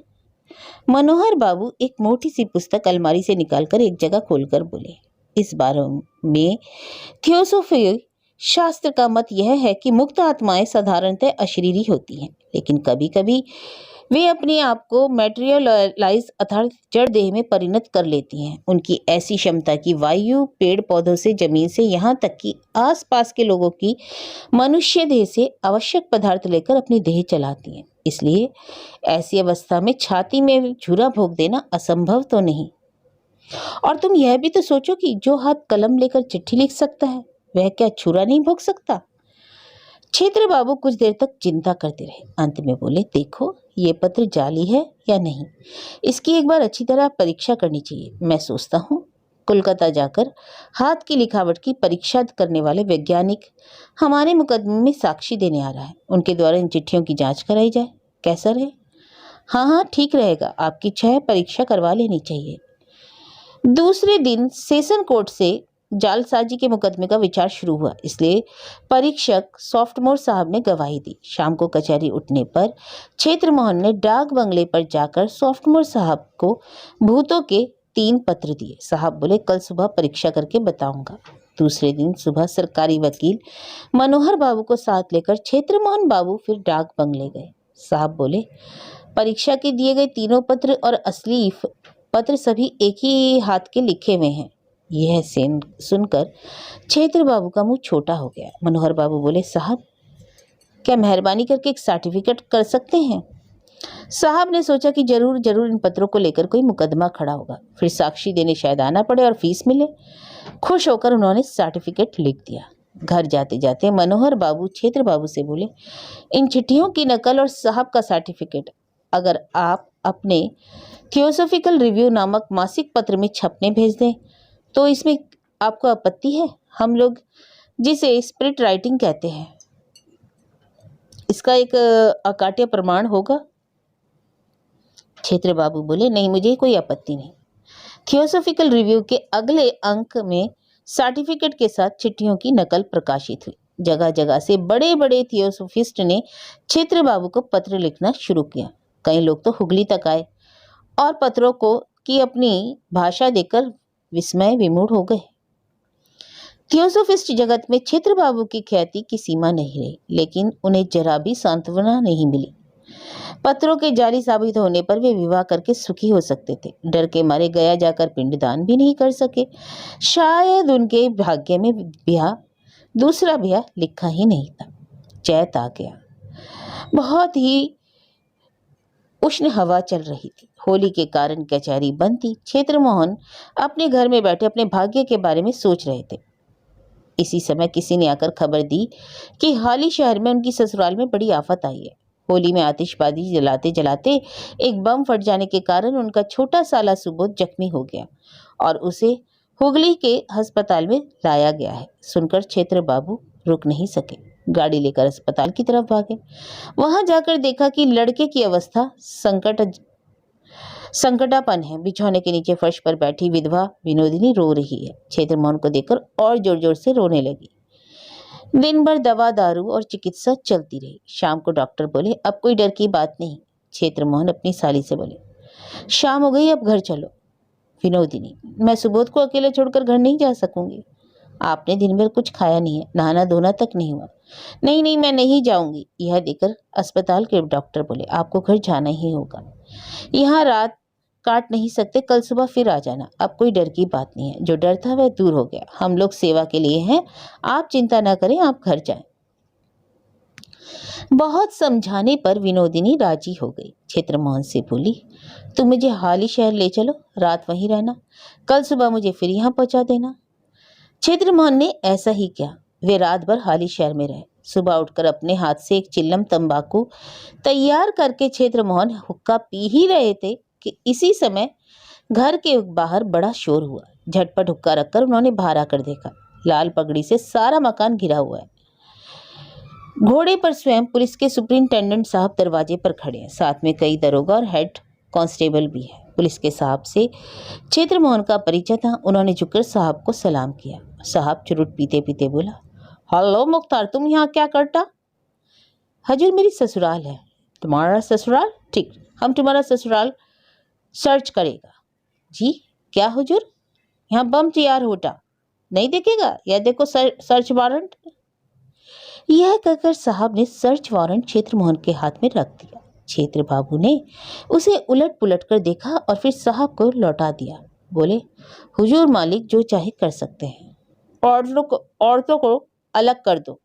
मनोहर बाबू एक मोटी सी पुस्तक अलमारी से निकालकर एक जगह खोलकर बोले, इस बारे में थियोसॉफी शास्त्र का मत यह है कि मुक्त आत्माएं साधारणतः अशरीरी होती हैं, लेकिन कभी कभी वे अपने आप को मैटेरियलाइज अर्थात जड़ देह में परिणत कर लेती हैं। उनकी ऐसी क्षमता की वायु, पेड़ पौधों से, जमीन से, यहाँ तक कि आसपास के लोगों की मनुष्य देह से आवश्यक पदार्थ लेकर अपनी देह चलाती हैं। इसलिए ऐसी अवस्था में छाती में छुरा भोग देना असंभव तो नहीं। और तुम यह भी तो सोचो कि जो हाथ कलम लेकर चिट्ठी लिख सकता है वह क्या छुरा नहीं भोग सकता? क्षेत्र बाबू कुछ देर तक चिंता करते रहे। अंत में बोले, देखो ये पत्र जाली है या नहीं, इसकी एक बार अच्छी तरह परीक्षा करनी चाहिए। मैं सोचता हूँ कोलकाता जाकर हाथ की लिखावट की परीक्षा करने वाले वैज्ञानिक हमारे मुकदमे में साक्षी देने आ रहा है। उनके द्वारा इन चिट्ठियों की जांच कराई जाए, कैसा रहे? हाँ, ठीक रहेगा। आपकी इच्छा है, परीक्षा करवा लेनी चाहिए। दूसरे दिन सेशन कोर्ट से जालसाजी के मुकदमे का विचार शुरू हुआ, इसलिए परीक्षक सॉफ्टमोर साहब ने गवाही दी। शाम को कचहरी उठने पर क्षेत्र मोहन ने डाक बंगले पर जाकर सॉफ्टमोर साहब को भूतों के 3 पत्र दिए। साहब बोले, कल सुबह परीक्षा करके बताऊंगा। दूसरे दिन सुबह सरकारी वकील मनोहर बाबू को साथ लेकर क्षेत्र मोहन बाबू फिर डाक बंगले गए। साहब बोले, परीक्षा के दिए गए तीनों पत्र और असली पत्र सभी एक ही हाथ के लिखे हुए हैं। यह सुनकर क्षेत्र बाबू का मुंह छोटा हो गया। मनोहर बाबू बोले, साहब क्या मेहरबानी करके एक सर्टिफिकेट कर सकते हैं? साहब ने सोचा कि जरूर इन पत्रों को लेकर कोई मुकदमा खड़ा होगा, फिर साक्षी देने शायद आना पड़े और फीस मिले। खुश होकर उन्होंने सर्टिफिकेट लिख दिया। घर जाते जाते मनोहर बाबू क्षेत्र बाबू से बोले, इन चिट्ठियों की नकल और साहब का सर्टिफिकेट अगर आप अपने थियोसॉफिकल रिव्यू नामक मासिक पत्र में छपने भेज दें तो इसमें आपको आपत्ति है? हम लोग जिसे स्प्रिट राइटिंग कहते हैं, इसका एक अकाट्य प्रमाण होगा। क्षेत्र बाबू बोले, नहीं, मुझे कोई आपत्ति नहीं। थियोसॉफिकल रिव्यू के अगले अंक में सर्टिफिकेट के साथ चिट्ठियों की नकल प्रकाशित हुई। जगह जगह से बड़े बड़े थियोसॉफिस्ट ने क्षेत्र बाबू को पत्र लिखना शुरू किया। कई लोग तो हुगली तक आए और पत्रों को की अपनी भाषा देकर विस्मय विमूढ़ हो गए। थियोसॉफिस्ट जगत में क्षेत्र बाबू की ख्याति की सीमा नहीं रही, लेकिन उन्हें जरा भी सांत्वना नहीं मिली। पत्रों के जाली साबित होने पर वे विवाह करके सुखी हो सकते थे, डर के मारे गया जाकर पिंडदान भी नहीं कर सके। शायद उनके भाग्य में दूसरा ब्याह लिखा ही नहीं था। चैत आ गया। बहुत ही उष्ण हवा चल रही थी। होली के कारण कचहरी बंद थी। क्षेत्र मोहन अपने घर में बैठे अपने भाग्य के बारे में सोच रहे थे। इसी समय किसी ने आकर खबर दी कि हाली शहर में उनकी ससुराल में बड़ी आफत आई है। होली में आतिशबाजी जलाते जलाते एक बम फट जाने के कारण उनका छोटा साला सुबोध जख्मी हो गया और उसे हुगली के अस्पताल में लाया गया है। सुनकर क्षेत्र बाबू रुक नहीं सके, गाड़ी लेकर अस्पताल की तरफ भागे। वहां जाकर देखा कि लड़के की अवस्था संकटापन है। बिछौने के नीचे फर्श पर बैठी विधवा विनोदिनी रो रही है। क्षेत्र मोहन को देखकर और जोर जोर से रोने लगी। दिन भर दवा दारू और चिकित्सा चलती रही। शाम को डॉक्टर बोले, अब कोई डर की बात नहीं। क्षेत्र मोहन अपनी साली से बोले, शाम हो गई, अब घर चलो। विनोदिनी, मैं सुबोध को अकेले छोड़कर घर नहीं जा सकूंगी। आपने दिन भर कुछ खाया नहीं है, नहाना धोना तक नहीं हुआ। नहीं नहीं, मैं नहीं जाऊंगी। यह देकर अस्पताल के डॉक्टर बोले, आपको घर जाना ही होगा। यहाँ रात काट नहीं सकते, कल सुबह फिर आ जाना। अब कोई डर की बात नहीं है, जो डर था वह दूर हो गया। हम लोग सेवा के लिए हैं, आप चिंता ना करें, आप घर जाएं। बहुत समझाने पर विनोदिनी राजी हो गई। क्षेत्रमोहन से बोली, तुम मुझे हाल ही शहर ले चलो, रात वहीं रहना, कल सुबह मुझे फिर यहाँ पहुंचा देना। क्षेत्रमोहन ने ऐसा ही किया। वे रात भर हाली शहर में रहे। सुबह उठकर अपने हाथ से एक चिल्लम तंबाकू तैयार करके क्षेत्रमोहन हुक्का पी ही रहे थे कि इसी समय घर के बाहर बड़ा शोर हुआ। झटपट हुक्का रखकर उन्होंने बाहर आकर देखा, लाल पगड़ी से सारा मकान घिरा हुआ है। घोड़े पर स्वयं पुलिस के सुपरिंटेंडेंट साहब दरवाजे पर खड़े हैं, साथ में कई दरोगा और हेड कांस्टेबल भी है। पुलिस के साहब से क्षेत्रमोहन का परिचय था। उन्होंने झुककर साहब को सलाम किया। साहब चुरुट पीते पीते बोला, हेलो मुख्तार, तुम यहाँ क्या करता? हजूर, मेरी ससुराल है। तुम्हारा ससुराल? ठीक, हम तुम्हारा ससुराल सर्च करेगा। जी क्या हुजूर? यहाँ बम तैयार होता, नहीं देखेगा? यह देखो सर्च वारंट। यह कहकर साहब ने सर्च वारंट क्षेत्रमोहन के हाथ में रख दिया। क्षेत्र बाबू ने उसे उलट पुलट कर देखा और फिर साहब को लौटा दिया। बोले, हुजूर मालिक जो चाहे कर सकते हैं, औरतों को अलग कर दो।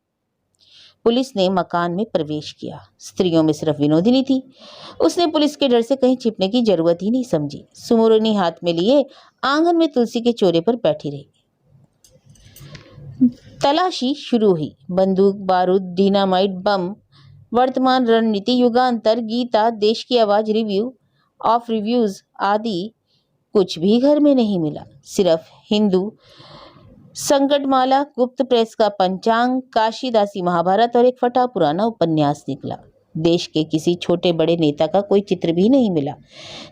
पुलिस ने मकान में प्रवेश किया। स्त्रियों में सिर्फ विनोदिनी थी। उसने पुलिस के डर से कहीं छिपने की जरूरत ही नहीं समझी। सुमुरनी हाथ में लिए आंगन में तुलसी के चौरे पर बैठी रही। तलाशी शुरू हुई। बंदूक, बारूद, डिनामाइट, बम, वर्तमान रणनीति, युगांतर, गीता, देश की आवाज, रिव्यू ऑफ रिव्यूज आदि कुछ भी घर में नहीं मिला। सिर्फ हिंदू संकटमाला, गुप्त प्रेस का पंचांग, काशीदासी महाभारत और एक फटा पुराना उपन्यास निकला। देश के किसी छोटे बड़े नेता का कोई चित्र भी नहीं मिला।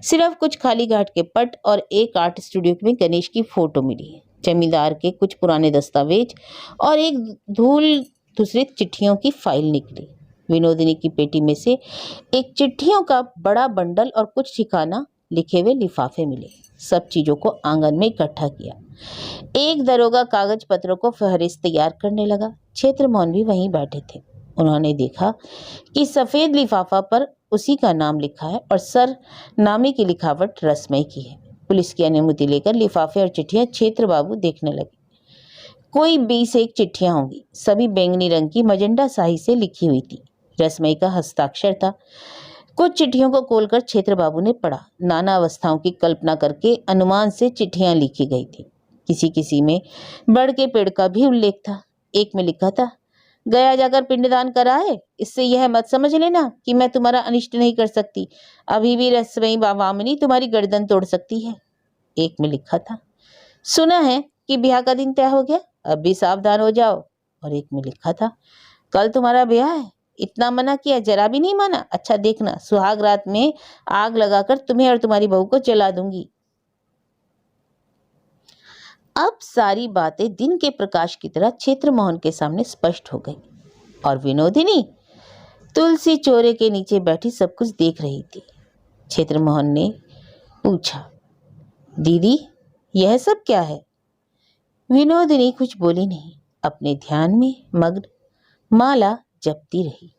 सिर्फ कुछ खाली घाट के पट और एक आर्ट स्टूडियो में गणेश की फोटो मिली। जमींदार के कुछ पुराने दस्तावेज और एक धूल धूसरित चिट्ठियों की फाइल निकली। विनोदिनी की पेटी में से एक चिट्ठियों का बड़ा बंडल और कुछ ठिकाना लिखे हुए लिफाफे मिले। सब चीजों को आंगन में इकट्ठा किया। एक दरोगा कागज पत्रों को फहरिस्त तैयार करने लगा। क्षेत्रमोहन भी वहीं बैठे थे। उन्होंने देखा कि सफेद लिफाफा पर उसी का नाम लिखा है और सर नामे की लिखावट रसमई की है। पुलिस की अनुमति लेकर लिफाफे और चिट्ठियां क्षेत्र बाबू देखने लगे। कोई 20 चिट्ठियां होंगी। सभी बैंगनी रंग की मजेंडा स्याही से लिखी हुई थी। रसमई का हस्ताक्षर था। कुछ चिट्ठियों को खोलकर क्षेत्र बाबू ने पढ़ा। नाना अवस्थाओं की कल्पना करके अनुमान से चिट्ठियां लिखी गई थी। किसी किसी में बड़ के पेड़ का भी उल्लेख था। एक में लिखा था, गया जाकर पिंडदान कराए, इससे यह मत समझ लेना कि मैं तुम्हारा अनिष्ट नहीं कर सकती। अभी भी रसमई वामिनी तुम्हारी गर्दन तोड़ सकती है। एक में लिखा था, सुना है कि ब्याह का दिन तय हो गया, अब भी सावधान हो जाओ। और एक में लिखा था, कल तुम्हारा ब्याह है, इतना मना किया जरा भी नहीं माना। अच्छा देखना, सुहाग रात में आग लगाकर तुम्हें और तुम्हारी बहू को जला दूंगी। अब सारी बातें दिन के प्रकाश की तरह क्षेत्रमोहन के सामने स्पष्ट हो गई और विनोदिनी तुलसी चौरे के नीचे बैठी सब कुछ देख रही थी। क्षेत्रमोहन ने पूछा, दीदी यह सब क्या है? विनोदिनी कुछ बोली नहीं, अपने ध्यान में मग्न माला जपती रही।